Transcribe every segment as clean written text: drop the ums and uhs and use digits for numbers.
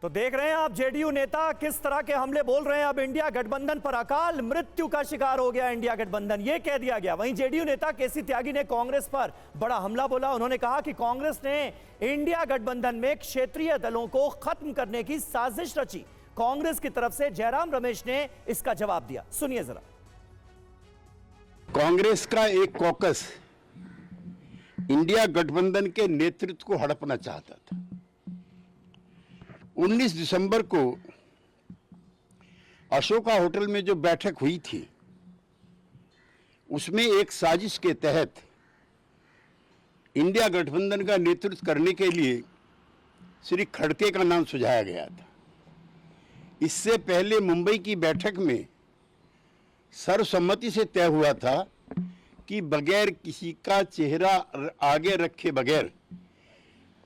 तो देख रहे हैं आप जेडीयू नेता किस तरह के हमले बोल रहे हैं। अब इंडिया गठबंधन पर अकाल मृत्यु का शिकार हो गया इंडिया गठबंधन, यह कह दिया गया। वहीं जेडीयू नेता केसी त्यागी ने कांग्रेस पर बड़ा हमला बोला। उन्होंने कहा कि कांग्रेस ने इंडिया गठबंधन में क्षेत्रीय दलों को खत्म करने की साजिश रची। कांग्रेस की तरफ से जयराम रमेश ने इसका जवाब दिया, सुनिए जरा। कांग्रेस का एक कॉकस इंडिया गठबंधन के नेतृत्व को हड़पना चाहता था। 19 दिसंबर को अशोका होटल में जो बैठक हुई थी उसमें एक साजिश के तहत इंडिया गठबंधन का नेतृत्व करने के लिए श्री खड़गे का नाम सुझाया गया था। इससे पहले मुंबई की बैठक में सर्वसम्मति से तय हुआ था कि बगैर किसी का चेहरा आगे रखे बगैर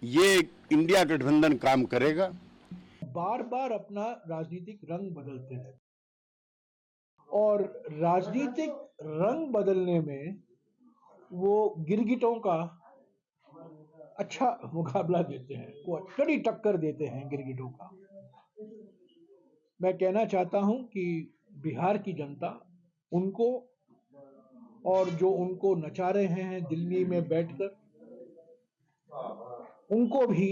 ये इंडिया गठबंधन काम करेगा। बार बार अपना राजनीतिक रंग बदलते हैं और राजनीतिक रंग बदलने में वो गिरगिटों का अच्छा मुकाबला देते हैं, वो कड़ी टक्कर देते हैं गिरगिटों का। मैं कहना चाहता हूं कि बिहार की जनता उनको और जो उनको नचा रहे हैं दिल्ली में बैठकर, उनको भी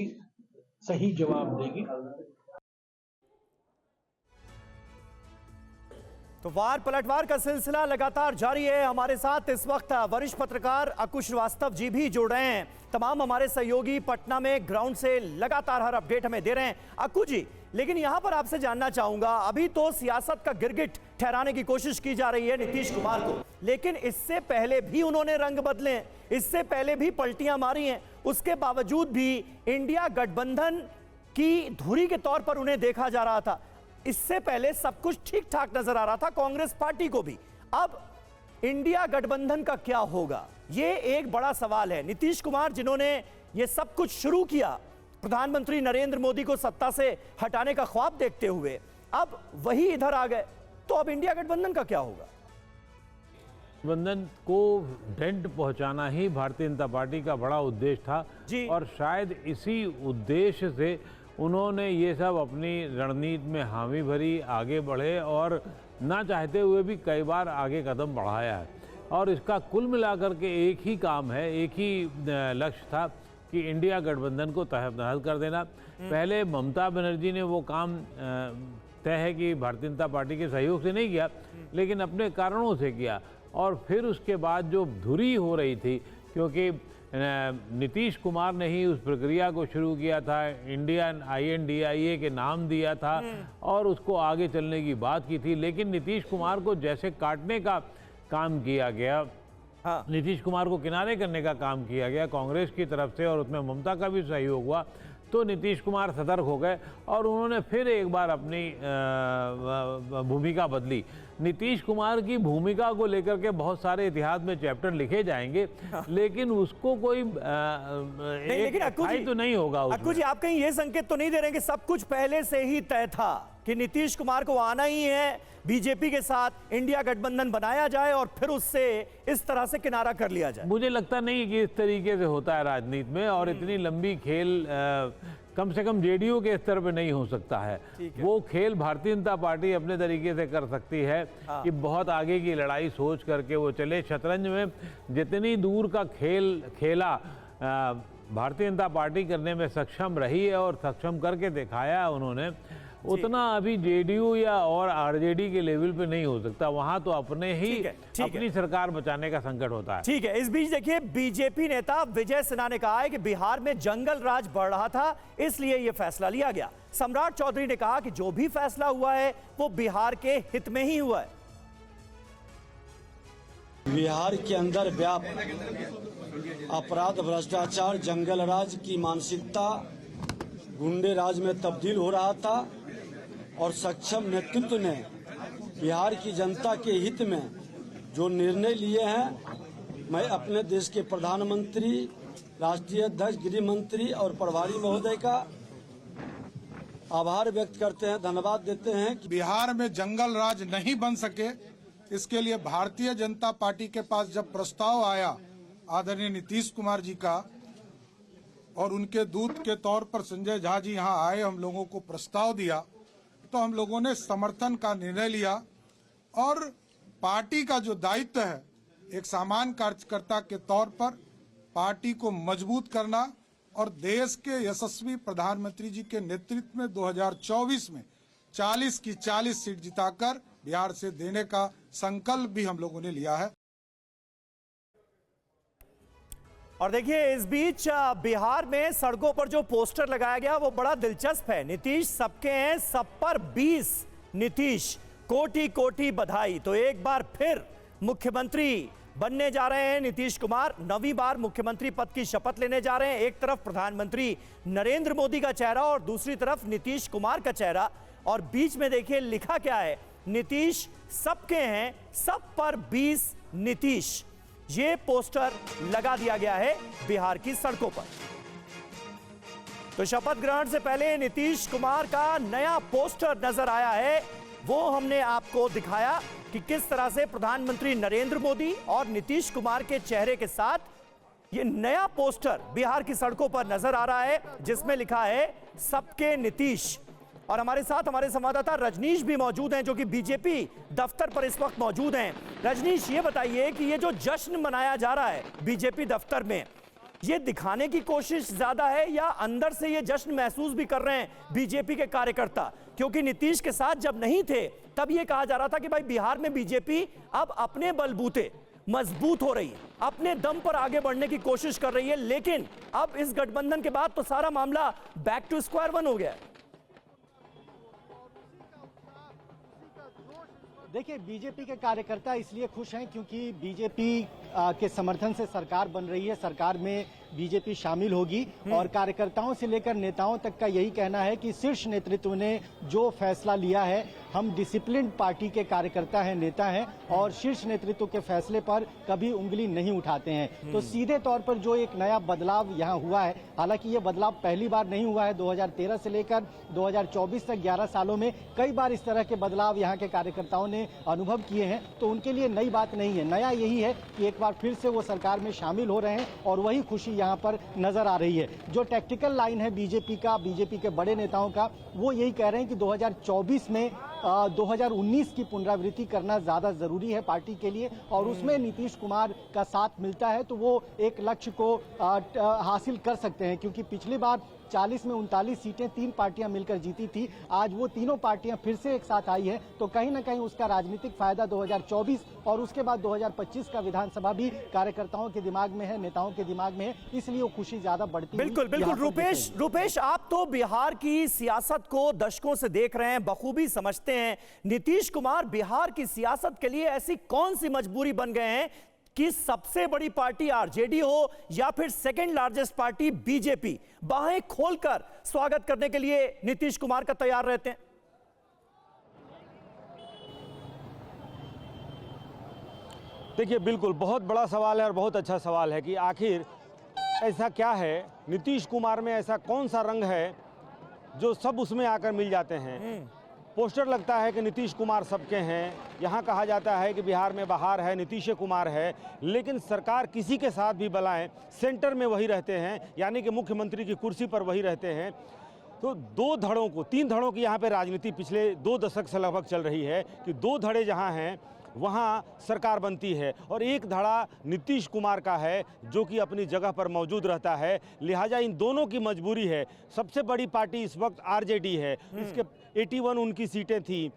सही जवाब देगी। तो वार पलटवार का सिलसिला लगातार जारी है। हमारे साथ इस वक्त वरिष्ठ पत्रकार अक्कू श्रीवास्तव जी भी जुड़ रहे हैं। तमाम हमारे सहयोगी पटना में ग्राउंड से लगातार हर अपडेट हमें दे रहे हैं। अक्कू जी, लेकिन यहां पर आपसे जानना चाहूंगा, अभी तो सियासत का गिरगिट ठहराने की कोशिश की जा रही है नीतीश कुमार को, लेकिन इससे पहले भी उन्होंने रंग बदले हैं, इससे पहले भी पलटियां मारी हैं। उसके बावजूद भी इंडिया गठबंधन की धुरी के तौर पर उन्हें देखा जा रहा था। इससे पहले सब कुछ ठीक ठाक नजर आ रहा था कांग्रेस पार्टी को भी। अब इंडिया गठबंधन का क्या होगा, यह एक बड़ा सवाल है। नीतीश कुमार जिन्होंने यह सब कुछ शुरू किया प्रधानमंत्री नरेंद्र मोदी को सत्ता से हटाने का ख्वाब देखते हुए, अब वही इधर आ गए, तो अब इंडिया गठबंधन का क्या होगा? गठबंधन को डेंट पहुंचाना ही भारतीय जनता पार्टी का बड़ा उद्देश्य था जी। और शायद इसी उद्देश्य से उन्होंने ये सब अपनी रणनीति में हामी भरी, आगे बढ़े और ना चाहते हुए भी कई बार आगे कदम बढ़ाया है। और इसका कुल मिलाकर के एक ही काम है, एक ही लक्ष्य था कि इंडिया गठबंधन को तहस-नहस कर देना। पहले ममता बनर्जी ने वो काम तय है कि भारतीय जनता पार्टी के सहयोग से नहीं किया, लेकिन अपने कारणों से किया। और फिर उसके बाद जो धुरी हो रही थी, क्योंकि नीतीश कुमार ने ही उस प्रक्रिया को शुरू किया था, इंडियन INDIA के नाम दिया था और उसको आगे चलने की बात की थी, लेकिन नीतीश कुमार को जैसे काटने का काम किया गया, हाँ। नीतीश कुमार को किनारे करने का काम किया गया कांग्रेस की तरफ से और उसमें ममता का भी सहयोग हुआ, तो नीतीश कुमार सतर्क हो गए और उन्होंने फिर एक बार अपनी भूमिका बदली। नीतीश कुमार की भूमिका को लेकर के बहुत सारे इतिहास में चैप्टर लिखे जाएंगे, लेकिन उसको कोई लेकिन अक्कू जी तो नहीं होगा। अक्कू जी, आप कहीं ये संकेत तो नहीं दे रहे कि सब कुछ पहले से ही तय था कि नीतीश कुमार को आना ही है, बीजेपी के साथ इंडिया गठबंधन बनाया जाए और फिर उससे इस तरह से किनारा कर लिया जाए? मुझे लगता नहीं कि इस तरीके से होता है राजनीति में, और इतनी लंबी खेल कम से कम जेडीयू के स्तर पे नहीं हो सकता है। वो खेल भारतीय जनता पार्टी अपने तरीके से कर सकती है कि बहुत आगे की लड़ाई सोच करके वो चले। शतरंज में जितनी दूर का खेल खेला भारतीय जनता पार्टी करने में सक्षम रही है और सक्षम करके दिखाया है उन्होंने, उतना अभी जेडीयू या और आरजेडी के लेवल पे नहीं हो सकता। वहां तो अपने ही अपनी सरकार बचाने का संकट होता है। ठीक है। इस बीच देखिए, बीजेपी नेता विजय सिन्हा ने कहा है कि बिहार में जंगल राज बढ़ रहा था, इसलिए यह फैसला लिया गया। सम्राट चौधरी ने कहा कि जो भी फैसला हुआ है वो बिहार के हित में ही हुआ है। बिहार के अंदर व्याप्त अपराध, भ्रष्टाचार, जंगल राज की मानसिकता गुंडे राज में तब्दील हो रहा था और सक्षम नेतृत्व ने बिहार की जनता के हित में जो निर्णय लिए हैं, मैं अपने देश के प्रधानमंत्री, राष्ट्रीय अध्यक्ष, गृह मंत्री और प्रभारी महोदय का आभार व्यक्त करते हैं, धन्यवाद देते हैं। बिहार में जंगल राज नहीं बन सके, इसके लिए भारतीय जनता पार्टी के पास जब प्रस्ताव आया आदरणीय नीतीश कुमार जी का, और उनके दूत के तौर पर संजय झा जी यहाँ आए, हम लोगों को प्रस्ताव दिया तो हम लोगों ने समर्थन का निर्णय लिया और पार्टी का जो दायित्व है एक सामान्य कार्यकर्ता के तौर पर पार्टी को मजबूत करना और देश के यशस्वी प्रधानमंत्री जी के नेतृत्व में 2024 में 40 की 40 सीट जिताकर बिहार से देने का संकल्प भी हम लोगों ने लिया है। और देखिए इस बीच बिहार में सड़कों पर जो पोस्टर लगाया गया वो बड़ा दिलचस्प है। नीतीश सबके हैं, सब पर 20 नीतीश, कोटि कोटि बधाई। तो एक बार फिर मुख्यमंत्री बनने जा रहे हैं नीतीश कुमार, 9वीं बार मुख्यमंत्री पद की शपथ लेने जा रहे हैं। एक तरफ प्रधानमंत्री नरेंद्र मोदी का चेहरा और दूसरी तरफ नीतीश कुमार का चेहरा, और बीच में देखिए लिखा क्या है, नीतीश सबके हैं, सब पर 20 नीतीश। ये पोस्टर लगा दिया गया है बिहार की सड़कों पर। तो शपथ ग्रहण से पहले नीतीश कुमार का नया पोस्टर नजर आया है, वो हमने आपको दिखाया कि किस तरह से प्रधानमंत्री नरेंद्र मोदी और नीतीश कुमार के चेहरे के साथ ये नया पोस्टर बिहार की सड़कों पर नजर आ रहा है, जिसमें लिखा है सबके नीतीश। और हमारे साथ हमारे संवाददाता रजनीश भी मौजूद हैं, जो कि बीजेपी दफ्तर पर इस वक्त मौजूद हैं। रजनीश, ये बताइए कि ये जो जश्न मनाया जा रहा है बीजेपी दफ्तर में, ये दिखाने की कोशिश ज्यादा है या अंदर से ये जश्न महसूस भी कर रहे हैं बीजेपी के कार्यकर्ता? क्योंकि नीतीश के साथ जब नहीं थे तब ये कहा जा रहा था कि भाई बिहार में बीजेपी अब अपने बलबूते मजबूत हो रही है, अपने दम पर आगे बढ़ने की कोशिश कर रही है, लेकिन अब इस गठबंधन के बाद तो सारा मामला बैक टू स्क्वायर वन हो गया है। देखिए, बीजेपी के कार्यकर्ता इसलिए खुश हैं क्योंकि बीजेपी के समर्थन से सरकार बन रही है, सरकार में बीजेपी शामिल होगी और कार्यकर्ताओं से लेकर नेताओं तक का यही कहना है कि शीर्ष नेतृत्व ने जो फैसला लिया है, हम डिसिप्लिन पार्टी के कार्यकर्ता हैं, नेता हैं और शीर्ष नेतृत्व के फैसले पर कभी उंगली नहीं उठाते हैं। तो सीधे तौर पर जो एक नया बदलाव यहाँ हुआ है, हालांकि ये बदलाव पहली बार नहीं हुआ है, 2013 से लेकर 2024 तक 11 सालों में कई बार इस तरह के बदलाव यहाँ के कार्यकर्ताओं ने अनुभव किए हैं, तो उनके लिए नई बात नहीं है। नया यही है कि एक बार फिर से वो सरकार में शामिल हो रहे हैं और वही खुशी यहाँ पर नजर आ रही है। जो टैक्टिकल लाइन है बीजेपी का, बीजेपी के बड़े नेताओं का, वो यही कह रहे हैं कि 2024 में 2019 की पुनरावृत्ति करना ज्यादा जरूरी है पार्टी के लिए और उसमें नीतीश कुमार का साथ मिलता है तो वो एक लक्ष्य को हासिल कर सकते हैं, क्योंकि पिछली बार 40 में 39 सीटें 3 पार्टियां मिलकर जीती थी। आज वो तीनों पार्टियां फिर से एक साथ आई है, तो कहीं ना कहीं उसका राजनीतिक फायदा 2024 और उसके बाद 2025 का विधानसभा भी कार्यकर्ताओं के दिमाग में है, नेताओं के दिमाग में है, इसलिए वो खुशी ज्यादा बढ़ती है। बिल्कुल बिल्कुल रूपेश, आप तो बिहार की सियासत को दशकों से देख रहे हैं, बखूबी समझते हैं। नीतीश कुमार बिहार की सियासत के लिए ऐसी कौन सी मजबूरी बन गए हैं कि सबसे बड़ी पार्टी आरजेडी हो या फिर सेकंड लार्जेस्ट पार्टी बीजेपी, बाहें खोलकर स्वागत करने के लिए नीतीश कुमार का तैयार रहते हैं? देखिए, बिल्कुल बहुत बड़ा सवाल है और बहुत अच्छा सवाल है कि आखिर ऐसा क्या है, नीतीश कुमार में ऐसा कौन सा रंग है जो सब उसमें आकर मिल जाते हैं। पोस्टर लगता है कि नीतीश कुमार सबके हैं, यहाँ कहा जाता है कि बिहार में बहार है, नीतीश कुमार है, लेकिन सरकार किसी के साथ भी बुलाएं सेंटर में वही रहते हैं, यानी कि मुख्यमंत्री की कुर्सी पर वही रहते हैं। तो 3 धड़ों की यहाँ पे राजनीति पिछले 2 दशक से लगभग चल रही है कि 2 धड़े जहाँ हैं वहाँ सरकार बनती है और एक धड़ा नीतीश कुमार का है जो कि अपनी जगह पर मौजूद रहता है। लिहाजा इन दोनों की मजबूरी है। सबसे बड़ी पार्टी इस वक्त आरजेडी है, इसके 81 उनकी सीटें थी,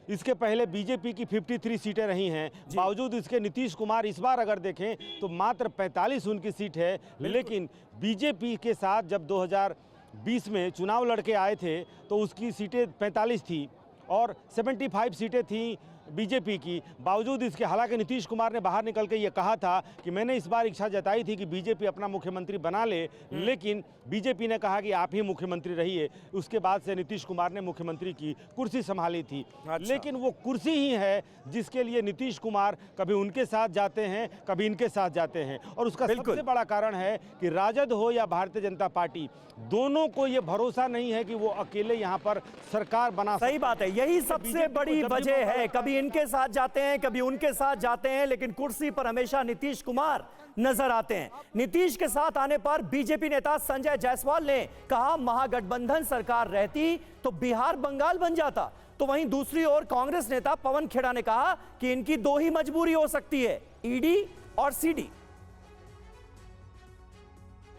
इसके पहले बीजेपी की 53 सीटें रही हैं। बावजूद इसके नीतीश कुमार इस बार अगर देखें तो मात्र 45 उनकी सीट है, लेकिन बीजेपी के साथ जब 2020 में चुनाव लड़के आए थे तो उसकी सीटें 45 थी और 75 सीटें थी बीजेपी की। बावजूद इसके, हालांकि नीतीश कुमार ने बाहर निकल के ये कहा था कि मैंने इस बार इच्छा जताई थी कि बीजेपी अपना मुख्यमंत्री बना ले, लेकिन बीजेपी ने कहा कि आप ही मुख्यमंत्री रहिए। उसके बाद से नीतीश कुमार ने मुख्यमंत्री की कुर्सी संभाली थी। लेकिन वो कुर्सी ही है जिसके लिए नीतीश कुमार कभी उनके साथ जाते हैं, कभी इनके साथ जाते हैं, और उसका सबसे बड़ा कारण है कि राजद हो या भारतीय जनता पार्टी, दोनों को ये भरोसा नहीं है कि वो अकेले यहाँ पर सरकार बना। सही बात है, यही सबसे बड़ी वजह है। कभी कभी इनके साथ जाते हैं, कभी उनके साथ जाते हैं, लेकिन कुर्सी पर हमेशा नीतीश कुमार नजर आते हैं। नीतीश के साथ आने पर बीजेपी नेता संजय जायसवाल ने कहा, महागठबंधन सरकार रहती तो बिहार बंगाल बन जाता। तो वहीं दूसरी ओर कांग्रेस नेता पवन खेड़ा ने कहा कि इनकी दो ही मजबूरी हो सकती है, ईडी और सीडी।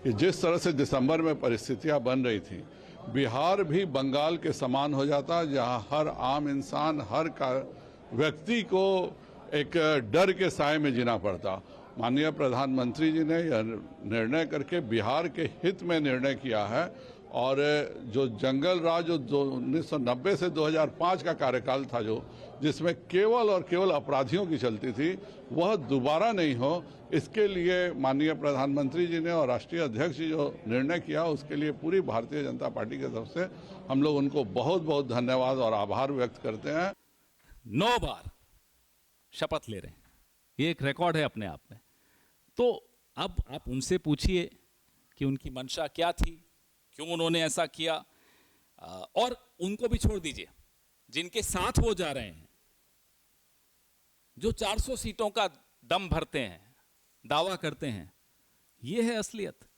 जिस तरह से दिसंबर में परिस्थितियां बन रही थी, बिहार भी बंगाल के समान हो जाता, जहां हर आम इंसान, हर व्यक्ति को एक डर के साए में जीना पड़ता। माननीय प्रधानमंत्री जी ने यह निर्णय करके बिहार के हित में निर्णय किया है और जो जंगल राज जो 1990 से 2005 का कार्यकाल था, जो जिसमें केवल और केवल अपराधियों की चलती थी, वह दोबारा नहीं हो, इसके लिए माननीय प्रधानमंत्री जी ने और राष्ट्रीय अध्यक्ष जी जो निर्णय किया, उसके लिए पूरी भारतीय जनता पार्टी की तरफ से हम लोग उनको बहुत बहुत धन्यवाद और आभार व्यक्त करते हैं। 9 बार शपथ ले रहे हैं, ये एक रिकॉर्ड है अपने आप में। तो अब आप उनसे पूछिए कि उनकी मंशा क्या थी, क्यों उन्होंने ऐसा किया, और उनको भी छोड़ दीजिए, जिनके साथ वो जा रहे हैं, जो 400 सीटों का दम भरते हैं, दावा करते हैं, ये है असलियत।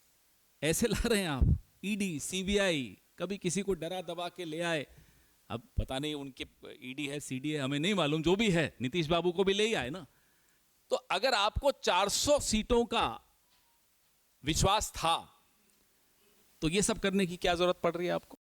ऐसे ला रहे हैं आप ईडी, सीबीआई, कभी किसी को डरा दबा के ले आए। अब पता नहीं उनके ईडी है, सीडी है, हमें नहीं मालूम, जो भी है, नीतीश बाबू को भी ले ही आए ना। तो अगर आपको 400 सीटों का विश्वास था, तो ये सब करने की क्या जरूरत पड़ रही है आपको?